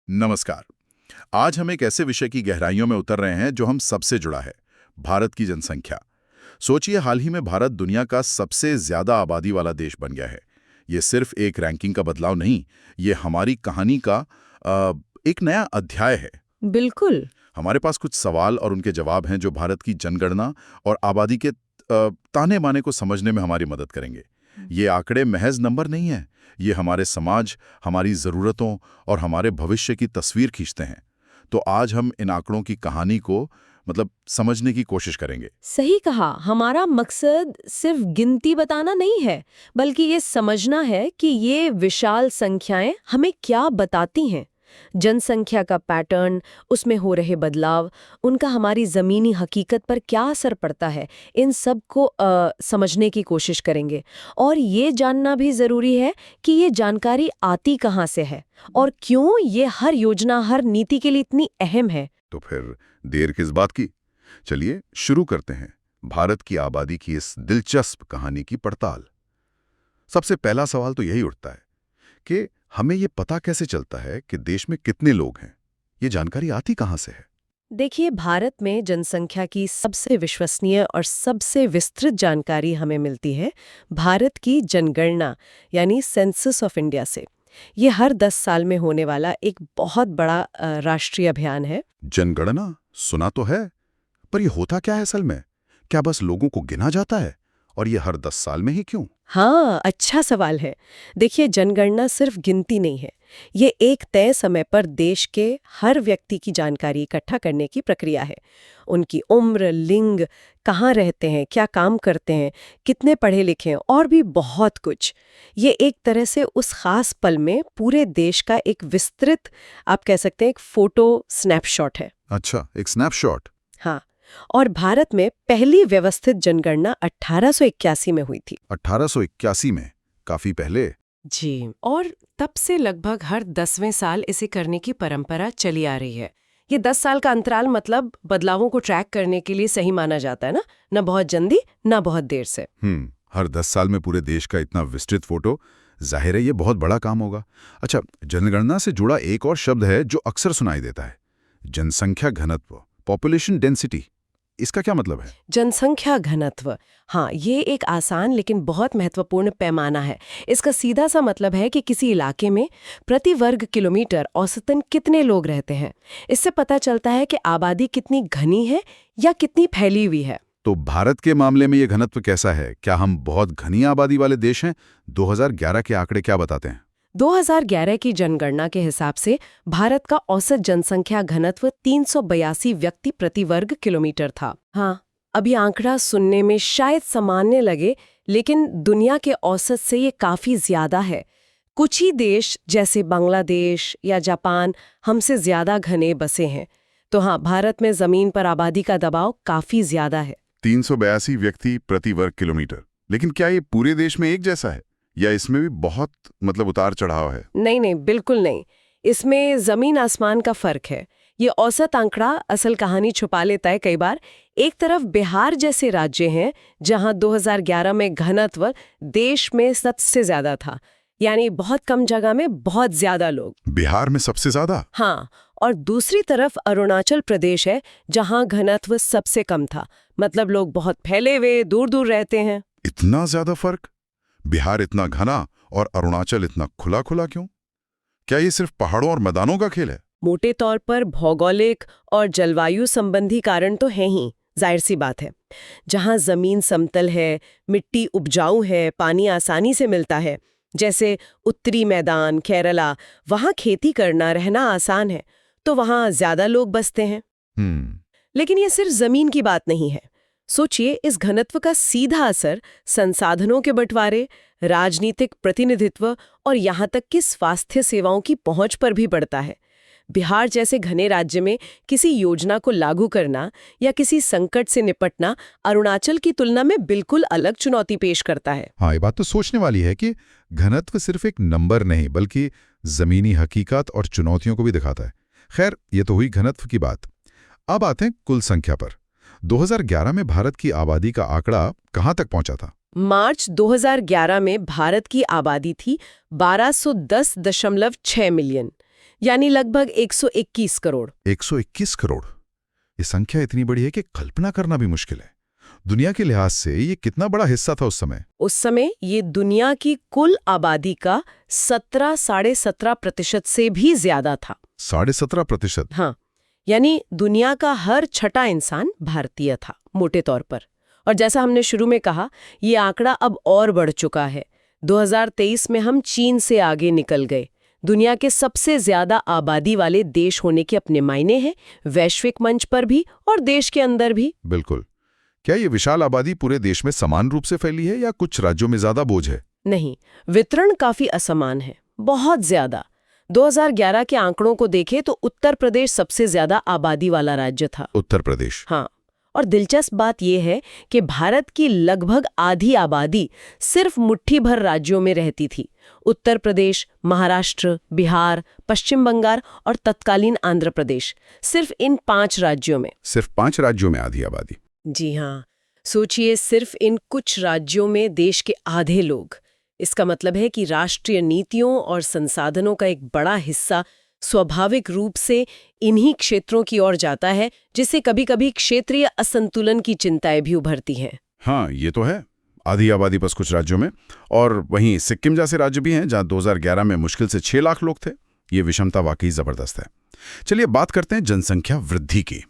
नमस्कार। आज हम एक ऐसे विषय की गहराइयों में उतर रहे हैं जो हम सबसे जुड़ा है, भारत की जनसंख्या। सोचिए, हाल ही में भारत दुनिया का सबसे ज्यादा आबादी वाला देश बन गया है। ये सिर्फ एक रैंकिंग का बदलाव नहीं, ये हमारी कहानी का अ, एक नया अध्याय है। बिल्कुल। हमारे पास कुछ सवाल और उनके जवाब हैं जो भारत की जनगणना और आबादी के ताने बाने को समझने में हमारी मदद करेंगे। ये आंकड़े महज नंबर नहीं हैं, ये हमारे समाज, हमारी ज़रूरतों और हमारे भविष्य की तस्वीर खींचते हैं। तो आज हम इन आंकड़ों की कहानी को समझने की कोशिश करेंगे। सही कहा। हमारा मकसद सिर्फ गिनती बताना नहीं है, बल्कि ये समझना है कि ये विशाल संख्याएं हमें क्या बताती हैं। जनसंख्या का पैटर्न, उसमें हो रहे बदलाव, उनका हमारी ज़मीनी हकीकत पर क्या असर पड़ता है, इन सब को समझने की कोशिश करेंगे। और ये जानना भी ज़रूरी है कि ये जानकारी आती कहाँ से है और क्यों ये हर योजना, हर नीति के लिए इतनी अहम है। तो फिर देर किस बात की? चलिए शुरू करते हैं भारत की आबादी की इस दिलचस्प कहानी की पड़ताल। सबसे पहला सवाल तो यही उठता है कि हमें ये पता कैसे चलता है कि देश में कितने लोग हैं? ये जानकारी आती कहाँ से है? देखिए, भारत में जनसंख्या की सबसे विश्वसनीय और सबसे विस्तृत जानकारी हमें मिलती है भारत की जनगणना यानी सेंसस ऑफ इंडिया से। ये हर 10 साल में होने वाला एक बहुत बड़ा राष्ट्रीय अभियान है। जनगणना सुना तो है, पर ये होता क्या है असल में? क्या बस लोगों को गिना जाता है? और ये हर 10 साल में ही क्यों? हाँ, अच्छा सवाल है। देखिए, जनगणना सिर्फ गिनती नहीं है। ये एक तय समय पर देश के हर व्यक्ति की जानकारी इकट्ठा करने की प्रक्रिया है। उनकी उम्र, लिंग, कहाँ रहते हैं, क्या काम करते हैं, कितने पढ़े लिखे हैं और भी बहुत कुछ। ये एक तरह से उस खास पल में पूरे देश का एक विस्तृत, आप कह सकते हैं, एक फोटो स्नैपशॉट है। अच्छा, एक स्नैपशॉट। हाँ, और भारत में पहली व्यवस्थित जनगणना 1881 में हुई थी। 1881 में? काफी पहले। जी, और तब से लगभग हर 10वें साल इसे करने की परंपरा चली आ रही है। ये 10 साल का अंतराल मतलब बदलावों को ट्रैक करने के लिए सही माना जाता है ना, न बहुत जल्दी न बहुत देर से। हर 10 साल में पूरे देश का इतना विस्तृत फोटो, जाहिर है ये बहुत बड़ा काम होगा। अच्छा, जनगणना से जुड़ा एक और शब्द है जो अक्सर सुनाई देता है, जनसंख्या घनत्व, पॉपुलेशन डेंसिटी। इसका क्या मतलब है? जनसंख्या घनत्व, हाँ, ये एक आसान लेकिन बहुत महत्वपूर्ण पैमाना है। इसका सीधा सा मतलब है कि किसी इलाके में प्रति वर्ग किलोमीटर औसतन कितने लोग रहते हैं। इससे पता चलता है कि आबादी कितनी घनी है या कितनी फैली हुई है। तो भारत के मामले में ये घनत्व कैसा है? क्या हम बहुत घनी आबादी वाले देश हैं? 2011 के आंकड़े क्या बताते हैं? 2011 की जनगणना के हिसाब से भारत का औसत जनसंख्या घनत्व 382 व्यक्ति प्रति वर्ग किलोमीटर था। हाँ, अब ये आंकड़ा सुनने में शायद सामान्य लगे, लेकिन दुनिया के औसत से ये काफी ज्यादा है। कुछ ही देश जैसे बांग्लादेश या जापान हमसे ज्यादा घने बसे हैं। तो हाँ, भारत में जमीन पर आबादी का दबाव काफी ज्यादा है। 382 व्यक्ति प्रति वर्ग किलोमीटर। लेकिन क्या ये पूरे देश में एक जैसा है या इसमें भी बहुत उतार चढ़ाव है? नहीं नहीं, बिल्कुल नहीं। इसमें जमीन आसमान का फर्क है। ये औसत आंकड़ा असल कहानी छुपा लेता है कई बार। एक तरफ बिहार जैसे राज्य हैं जहां 2011 में घनत्व देश में सबसे ज्यादा था, यानी बहुत कम जगह में बहुत ज्यादा लोग। बिहार में सबसे ज्यादा? हाँ, और दूसरी तरफ अरुणाचल प्रदेश है जहां घनत्व सबसे कम था, मतलब लोग बहुत फैले हुए दूर दूर रहते हैं। इतना ज्यादा फर्क? बिहार इतना घना और अरुणाचल इतना खुला खुला क्यों? क्या ये सिर्फ पहाड़ों और मैदानों का खेल है? मोटे तौर पर भौगोलिक और जलवायु संबंधी कारण तो हैं ही, जाहिर सी बात है। जहां जमीन समतल है, मिट्टी उपजाऊ है, पानी आसानी से मिलता है, जैसे उत्तरी मैदान, केरला, वहां खेती करना, रहना आसान है, तो वहां ज्यादा लोग बसते हैं। लेकिन ये सिर्फ जमीन की बात नहीं है। सोचिए, इस घनत्व का सीधा असर संसाधनों के बंटवारे, राजनीतिक प्रतिनिधित्व और यहाँ तक कि स्वास्थ्य सेवाओं की पहुंच पर भी पड़ता है। बिहार जैसे घने राज्य में किसी योजना को लागू करना या किसी संकट से निपटना अरुणाचल की तुलना में बिल्कुल अलग चुनौती पेश करता है। हाँ, ये बात तो सोचने वाली है कि घनत्व सिर्फ एक नंबर नहीं बल्कि जमीनी हकीकत और चुनौतियों को भी दिखाता है। खैर, ये तो हुई घनत्व की बात। अब आते हैं कुल संख्या पर। 2011 में भारत की आबादी का आंकड़ा कहां तक पहुंचा था? मार्च 2011 में भारत की आबादी थी 1210.6 मिलियन, यानी लगभग 121 करोड़। 121 करोड़। ये संख्या इतनी बड़ी है कि कल्पना करना भी मुश्किल है। दुनिया के लिहाज से ये कितना बड़ा हिस्सा था उस समय? उस समय ये दुनिया की कुल आबादी का 17.5% से भी ज्यादा था। 17.5%? हाँ, यानी दुनिया का हर छठा इंसान भारतीय था मोटे तौर पर। और जैसा हमने शुरू में कहा, ये आंकड़ा अब और बढ़ चुका है। 2023 में हम चीन से आगे निकल गए। दुनिया के सबसे ज्यादा आबादी वाले देश होने के अपने मायने हैं, वैश्विक मंच पर भी और देश के अंदर भी। बिल्कुल। क्या ये विशाल आबादी पूरे देश में समान रूप से फैली है या कुछ राज्यों में ज्यादा बोझ है? नहीं, वितरण काफी असमान है, बहुत ज्यादा। 2011 के आंकड़ों को देखें तो उत्तर प्रदेश सबसे ज्यादा आबादी वाला राज्य था। उत्तर प्रदेश? हाँ, और दिलचस्प बात यह है कि भारत की लगभग आधी आबादी सिर्फ मुट्ठी भर राज्यों में रहती थी। उत्तर प्रदेश, महाराष्ट्र, बिहार, पश्चिम बंगाल और तत्कालीन आंध्र प्रदेश, सिर्फ इन 5 राज्यों में। सिर्फ 5 राज्यों में आधी आबादी? जी हाँ, सोचिए, सिर्फ इन कुछ राज्यों में देश के आधे लोग। इसका मतलब है कि राष्ट्रीय नीतियों और संसाधनों का एक बड़ा हिस्सा स्वाभाविक रूप से इन्हीं क्षेत्रों की ओर जाता है, जिससे कभी-कभी क्षेत्रीय असंतुलन की चिंताएं भी उभरती हैं। हाँ, ये तो है। आधी आबादी बस कुछ राज्यों में, और वहीं सिक्किम जैसे राज्य भी हैं जहां 2011 में मुश्किल से 6 लाख लोग थे। ये विषमता वाकई जबरदस्त है। चलिए बात करते हैं जनसंख्या वृद्धि की।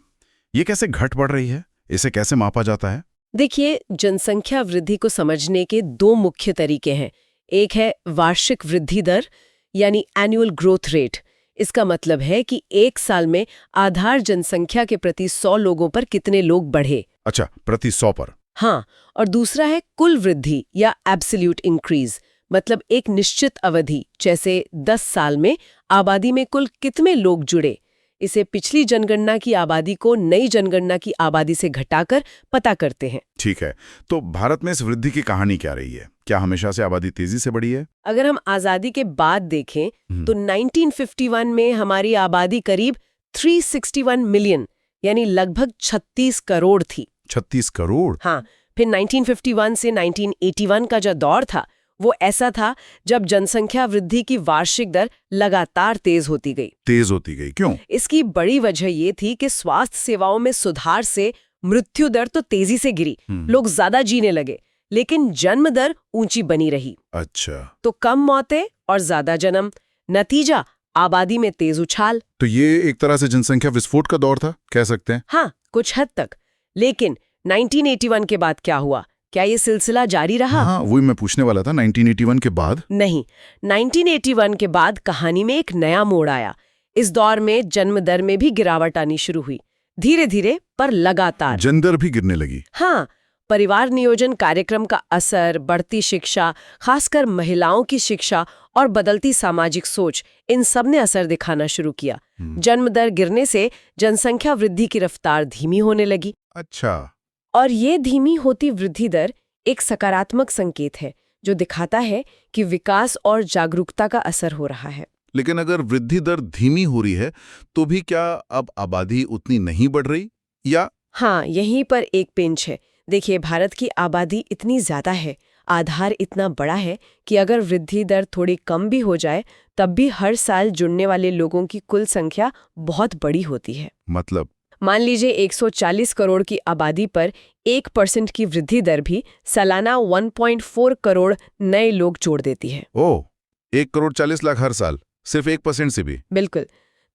ये कैसे घट बढ़ रही है? इसे कैसे मापा जाता है? देखिए, जनसंख्या वृद्धि को समझने के 2 मुख्य तरीके हैं। एक है वार्षिक वृद्धि दर, यानी एनुअल ग्रोथ रेट। इसका मतलब है कि एक साल में आधार जनसंख्या के प्रति 100 लोगों पर कितने लोग बढ़े। अच्छा, प्रति 100 पर? हाँ, और दूसरा है कुल वृद्धि या एब्सोल्यूट इंक्रीज, मतलब एक निश्चित अवधि, जैसे 10 साल में आबादी में कुल कितने लोग जुड़े। इसे पिछली जनगणना की आबादी को नई जनगणना की आबादी से घटाकर पता करते हैं। ठीक है, तो भारत में इस वृद्धि की कहानी क्या रही है? क्या हमेशा से आबादी तेजी से बढ़ी है? अगर हम आजादी के बाद देखें तो 1951 में हमारी आबादी करीब 361 मिलियन, यानी लगभग 36 करोड़ थी। 36 करोड़? हाँ, फिर 1951 से 1981 का जो दौर था वो ऐसा था जब जनसंख्या वृद्धि की वार्षिक दर लगातार तेज होती गई। तेज होती गई, क्यों? इसकी बड़ी वजह ये थी कि स्वास्थ्य सेवाओं में सुधार से मृत्यु दर तो तेजी से गिरी, लोग ज्यादा जीने लगे, लेकिन जन्म दर ऊंची बनी रही। अच्छा, तो कम मौतें और ज्यादा जन्म, नतीजा आबादी में तेज उछाल। तो ये एक तरह से जनसंख्या विस्फोट का दौर था, कह सकते हैं। हाँ, कुछ हद तक। लेकिन 1981 के बाद क्या हुआ? क्या ये सिलसिला जारी रहा? हाँ, वही मैं पूछने वाला था। 1981 के बाद? नहीं, 1981 के बाद कहानी में एक नया मोड़ आया। इस दौर में जन्म दर में भी गिरावट आनी शुरू हुई, धीरे धीरे पर लगातार। जन्म दर भी गिरने लगी? हाँ, परिवार नियोजन कार्यक्रम का असर, बढ़ती शिक्षा, खासकर महिलाओं की शिक्षा और बदलती सामाजिक सोच, इन सब ने असर दिखाना शुरू किया। जन्म दर गिरने से जनसंख्या वृद्धि की रफ्तार धीमी होने लगी। अच्छा, और ये धीमी होती वृद्धि दर एक सकारात्मक संकेत है जो दिखाता है कि विकास और जागरूकता का असर हो रहा है। लेकिन अगर वृद्धि दर धीमी हो रही है तो भी क्या अब आबादी उतनी नहीं बढ़ रही, या? हाँ, यहीं पर एक पेंच है। देखिए, भारत की आबादी इतनी ज्यादा है, आधार इतना बड़ा है कि अगर वृद्धि दर थोड़ी कम भी हो जाए तब भी हर साल जुड़ने वाले लोगों की कुल संख्या बहुत बड़ी होती है। मतलब? मान लीजिए 140 करोड़ की आबादी पर 1% की वृद्धि दर भी सालाना 1.4 करोड़ नए लोग जोड़ देती है। ओह, 1 करोड़ 40 लाख हर साल, सिर्फ 1% से भी? बिल्कुल।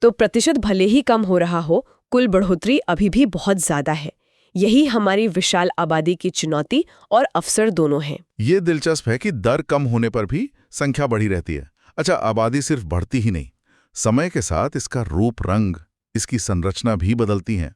तो प्रतिशत भले ही कम हो रहा हो, कुल बढ़ोतरी अभी भी बहुत ज्यादा है। यही हमारी विशाल आबादी की चुनौती और अवसर दोनों हैं। ये दिलचस्प है कि दर कम होने पर भी संख्या बढ़ी रहती है। अच्छा, आबादी सिर्फ बढ़ती ही नहीं, समय के साथ इसका रूप रंग, इसकी संरचना भी बदलती हैं।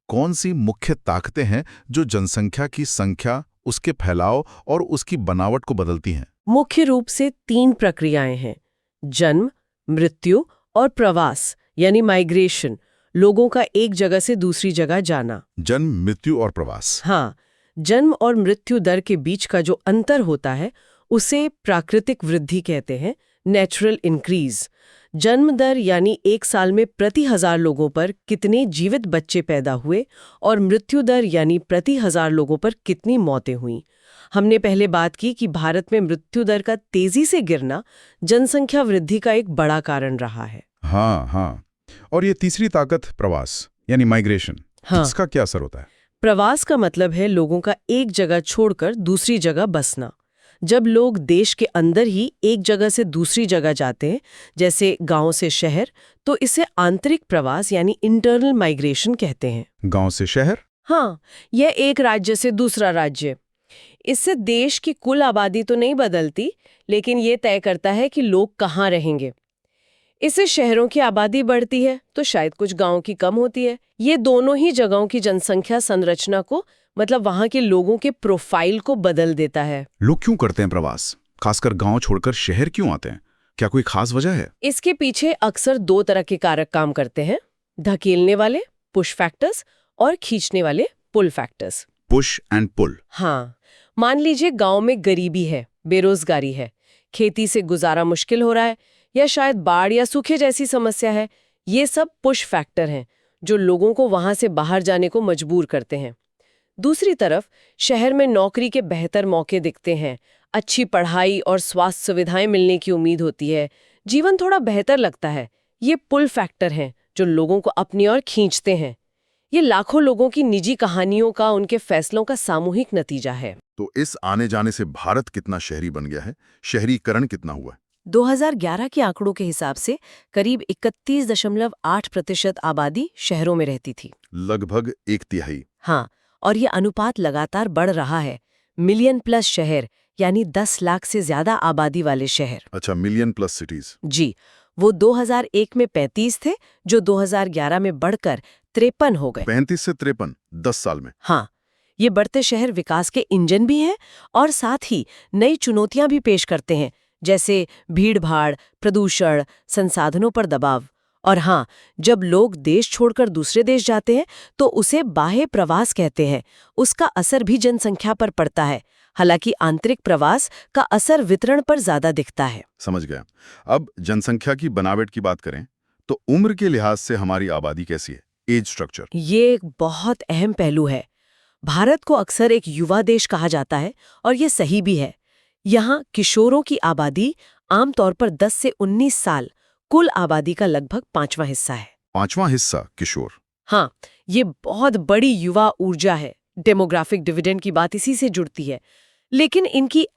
कौन सी मुख्य ताकतें हैं जो जनसंख्या की संख्या, उसके फैलाव और उसकी बनावट को बदलती हैं? मुख्य रूप से 3 प्रक्रियाएं हैं: जन्म, मृत्यु और प्रवास, यानी माइग्रेशन, लोगों का एक जगह से दूसरी जगह जाना। जन्म, मृत्यु और प्रवास? हाँ, जन्म और मृत्यु दर के बीच का जो अंतर होता है उसे प्राकृतिक वृद्धि कहते हैं, नेचुरल इंक्रीज। जन्म दर यानी एक साल में प्रति 1000 लोगों पर कितने जीवित बच्चे पैदा हुए, और मृत्यु दर यानी प्रति 1000 लोगों पर कितनी मौतें हुईं। हमने पहले बात की कि भारत में मृत्यु दर का तेजी से गिरना जनसंख्या वृद्धि का एक बड़ा कारण रहा है। हाँ हाँ। और ये तीसरी ताकत प्रवास यानी माइग्रेशन, हाँ। इसका क्या असर होता है? प्रवास का मतलब है लोगों का एक जगह छोड़कर दूसरी जगह बसना। जब लोग देश के अंदर ही एक जगह से दूसरी जगह जाते हैं, जैसे गांव से शहर, तो इसे आंतरिक प्रवास यानी इंटरनल माइग्रेशन कहते हैं। गांव से शहर? हाँ, यह एक राज्य से दूसरा राज्य। इससे देश की कुल आबादी तो नहीं बदलती, लेकिन ये तय करता है कि लोग कहाँ रहेंगे। इससे शहरों की आबादी बढ़ती है तो शायद कुछ गांवों की कम होती है। ये दोनों ही जगहों की जनसंख्या संरचना को, मतलब वहां के लोगों के प्रोफाइल को बदल देता है। लोग क्यों करते हैं प्रवास? खासकर गांव छोड़कर शहर क्यों आते हैं? क्या कोई खास वजह है? इसके पीछे अक्सर दो तरह के कारक काम करते हैं: धकेलने वाले पुश फैक्टर्स और खींचने वाले pull factors. Push and pull. हाँ, मान लीजिए गांव में गरीबी है, बेरोजगारी है, खेती से गुजारा मुश्किल हो रहा है, या शायद बाढ़ या सूखे जैसी समस्या है। ये सब पुश फैक्टर हैं जो लोगों को वहां से बाहर जाने को मजबूर करते हैं। दूसरी तरफ शहर में नौकरी के बेहतर मौके दिखते हैं, अच्छी पढ़ाई और स्वास्थ्य सुविधाएं मिलने की उम्मीद होती है, जीवन थोड़ा बेहतर लगता है। ये पुल फैक्टर हैं जो लोगों को अपनी ओर खींचते हैं। ये लाखों लोगों की निजी कहानियों का, उनके फैसलों का सामूहिक नतीजा है। तो इस आने जाने से भारत कितना शहरी बन गया है? शहरीकरण कितना हुआ है? 2011 के आंकड़ों के हिसाब से करीब 31.8% आबादी शहरों में रहती थी। लगभग 1/3। हाँ, और ये अनुपात लगातार बढ़ रहा है। मिलियन प्लस शहर यानी 10 लाख से ज्यादा आबादी वाले शहर। अच्छा, मिलियन प्लस सिटीज। जी, वो 2001 में 35 थे, जो 2011 में बढ़कर 53 हो गए। 35 से 53, 10 साल में। हाँ, ये बढ़ते शहर विकास के इंजन भी हैं और साथ ही नई चुनौतियां भी पेश करते हैं, जैसे भीड़-भाड़, प्रदूषण, संसाधनों पर दबाव। और हाँ, जब लोग देश छोड़कर दूसरे देश जाते हैं तो उसे बाह्य प्रवास कहते हैं। उसका असर भी जनसंख्या पर पड़ता है, हालांकि आंतरिक प्रवास का असर वितरण पर ज्यादा दिखता है। समझ गया। अब जनसंख्या की बनावट की बात करें तो उम्र के लिहाज से हमारी आबादी कैसी है? Age structure. ये एक बहुत अहम पहलू है। भारत को अक्सर एक युवा देश कहा जाता है और ये सही भी है। यहाँ किशोरों की आबादी आमतौर पर 10 से 19 साल, कुल आबादी का लगभग 5वां हिस्सा है। 5वां हिस्सा किशोर। हाँ, ये बहुत बड़ी युवा ऊर्जा है। डेमोग्राफिक डिविडेंड की बात इसी से जुड़ती है। लेकिन इनकी